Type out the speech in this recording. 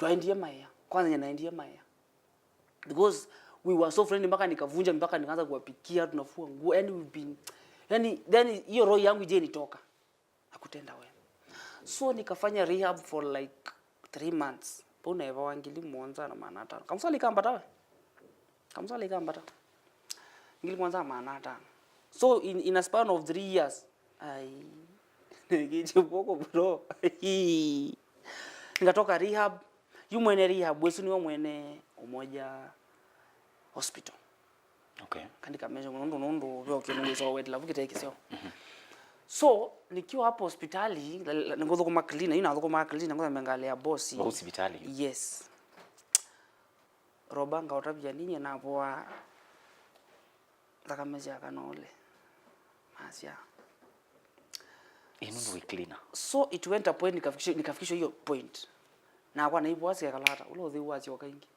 Twaendie maya. Kwanza naendie maya. Because we were so friendly mpaka nikavunja mpaka nikaanza kuwapikia tunafua nguo. Yani we've been then hiyo roho yangu je nitoka. Hakutenda wewe. So nikafanya rehab for like 3 months. Pona eva wangili mwanza na manata. Kamsali kambata we. Kamsali kambata. Ngili mwanza manata. So in a span of 3 years, ai ngije boko bro. Nikatoka rehab. Yu mwene rehab wesu niwe mwene Umoja Hospital. Okay. Kandika mejo nondo vyo kinungu so wet love kiteke sio. So nikiwa hapo hospitali ngozo kwa cleaner ina ngozo kwa cleaner ngozo mengalia boss wa hospitali. Yes. Robanga otabya ninye napoa takameja kanole masya Inundu cleaner. So it went a point nikafikisha hiyo point na kwa naibu wasi akalata ulo the wazi wakaingi